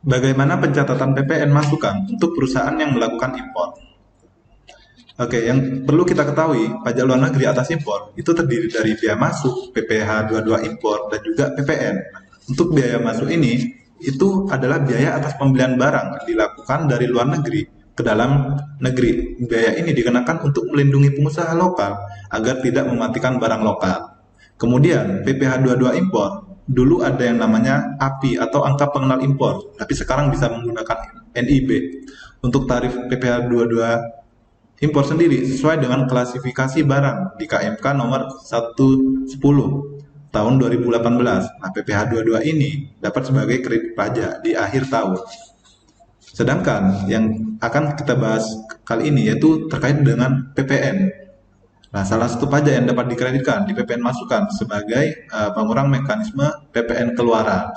Bagaimana pencatatan PPN masukan untuk perusahaan yang melakukan impor? Oke, yang perlu kita ketahui, pajak luar negeri atas impor itu terdiri dari biaya masuk, PPh 22 impor, dan juga PPN. Untuk biaya masuk ini, itu adalah biaya atas pembelian barang yang dilakukan dari luar negeri ke dalam negeri. Biaya ini dikenakan untuk melindungi pengusaha lokal agar tidak mematikan barang lokal. Kemudian PPh 22 impor, dulu ada yang namanya API atau angka pengenal impor, tapi sekarang bisa menggunakan NIB. Untuk tarif PPh 22 impor sendiri sesuai dengan klasifikasi barang di KMK nomor 110 tahun 2018. Nah, PPh 22 ini dapat sebagai kredit pajak di akhir tahun. Sedangkan yang akan kita bahas kali ini yaitu terkait dengan PPN. Nah, salah satu pajak yang dapat dikreditkan di PPN masukan sebagai pengurang mekanisme PPN keluaran.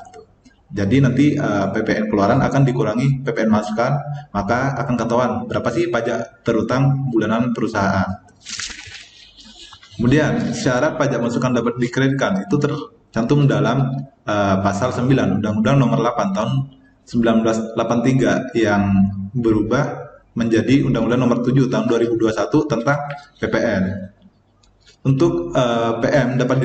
Jadi nanti PPN keluaran akan dikurangi PPN masukan, maka akan ketahuan berapa sih pajak terutang bulanan perusahaan. Kemudian syarat pajak masukan dapat dikreditkan itu tercantum dalam pasal 9 Undang-Undang Nomor 8 Tahun 1983 yang berubah menjadi Undang-Undang Nomor 7 Tahun 2021 tentang PPN. Untuk PM dapat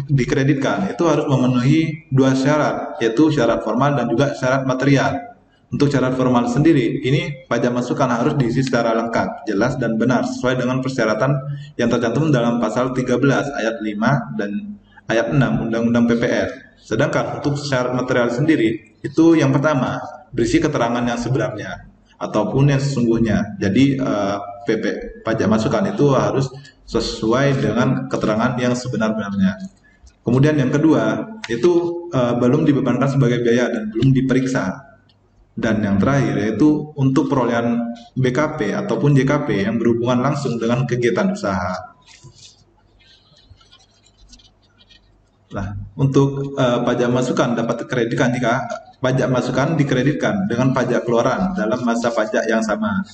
dikreditkan itu harus memenuhi dua syarat, yaitu syarat formal dan juga syarat material. Untuk syarat formal sendiri, ini pajak masukan harus diisi secara lengkap, jelas dan benar sesuai dengan persyaratan yang tercantum dalam pasal 13 ayat 5 dan ayat 6 Undang-Undang PPR. Sedangkan untuk syarat material sendiri, itu yang pertama, berisi keterangan yang sebenarnya ataupun yang sesungguhnya. Jadi pajak masukan itu harus sesuai dengan keterangan yang sebenar-benarnya. Kemudian yang kedua, itu belum dibebankan sebagai biaya dan belum diperiksa. Dan yang terakhir yaitu untuk perolehan BKP ataupun JKP yang berhubungan langsung dengan kegiatan usaha. Nah, untuk pajak masukan dapat dikreditkan jika pajak masukan dikreditkan dengan pajak keluaran dalam masa pajak yang sama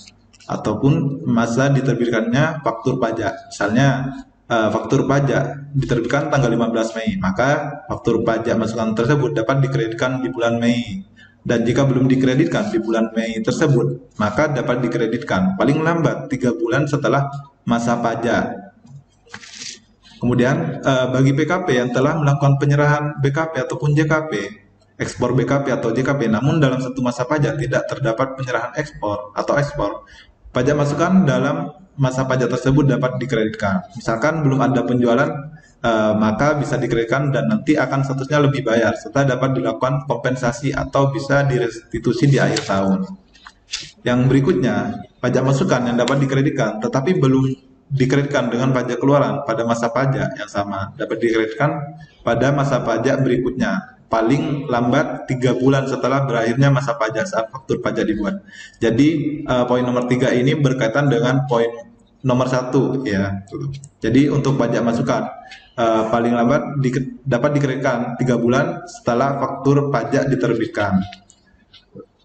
ataupun masa diterbitkannya faktur pajak. Misalnya faktur pajak diterbitkan tanggal 15 Mei, maka faktur pajak masukan tersebut dapat dikreditkan di bulan Mei. Dan jika belum dikreditkan di bulan Mei tersebut, maka dapat dikreditkan paling lambat 3 bulan setelah masa pajak. Kemudian bagi PKP yang telah melakukan penyerahan BKP ataupun JKP, ekspor BKP atau JKP, namun dalam satu masa pajak tidak terdapat penyerahan ekspor atau ekspor, pajak masukan dalam masa pajak tersebut dapat dikreditkan. Misalkan belum ada penjualan, maka bisa dikreditkan dan nanti akan statusnya lebih bayar, serta dapat dilakukan kompensasi atau bisa direstitusi di akhir tahun. Yang berikutnya, pajak masukan yang dapat dikreditkan tetapi belum dikreditkan dengan pajak keluaran pada masa pajak yang sama dapat dikreditkan pada masa pajak berikutnya paling lambat 3 bulan setelah berakhirnya masa pajak saat faktur pajak dibuat. Jadi poin nomor 3 ini berkaitan dengan poin nomor 1 ya. Jadi untuk pajak masukan paling lambat dapat dikreditkan 3 bulan setelah faktur pajak diterbitkan.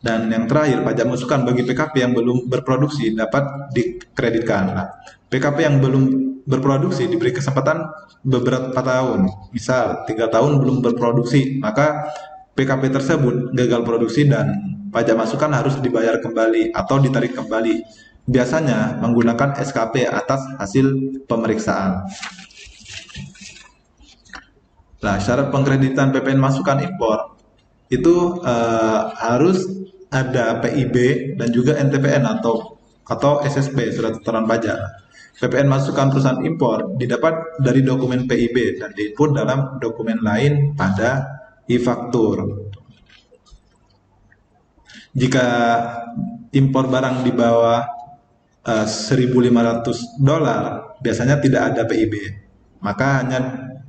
Dan yang terakhir, pajak masukan bagi PKP yang belum berproduksi dapat dikreditkan. Nah, PKP yang belum berproduksi diberi kesempatan beberapa tahun, misal 3 tahun belum berproduksi, maka PKP tersebut gagal produksi dan pajak masukan harus dibayar kembali atau ditarik kembali. Biasanya menggunakan SKP atas hasil pemeriksaan. Nah, syarat pengkreditan PPN masukan impor itu harus ada PIB dan juga NTPN atau SSP, surat keterangan pajak. PPN masukan perusahaan impor didapat dari dokumen PIB dan diinput dalam dokumen lain pada e-faktur. Jika impor barang di bawah $1.500, biasanya tidak ada PIB, maka hanya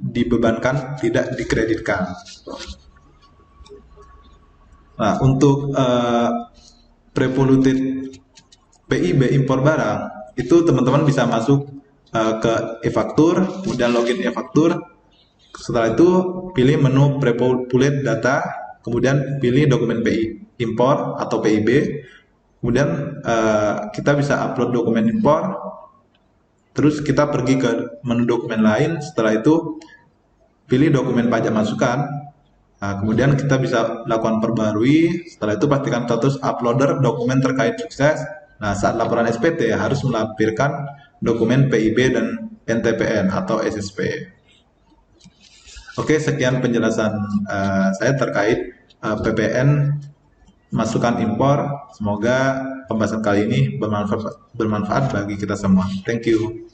dibebankan, tidak dikreditkan. Nah, untuk pre-polluted PIB impor barang itu teman-teman bisa masuk ke e-faktur, kemudian login e-faktur. Setelah itu pilih menu pre-polluted data, kemudian pilih dokumen PI impor atau PIB. Kemudian kita bisa upload dokumen impor. Terus kita pergi ke menu dokumen lain. Setelah itu pilih dokumen pajak masukan. Nah, kemudian kita bisa lakukan perbarui. Setelah itu pastikan status uploader dokumen terkait sukses. Nah, saat laporan SPT harus melampirkan dokumen PIB dan NTPN atau SSP. Oke, sekian penjelasan saya terkait PPN masukan impor. Semoga pembahasan kali ini bermanfaat bagi kita semua. Thank you.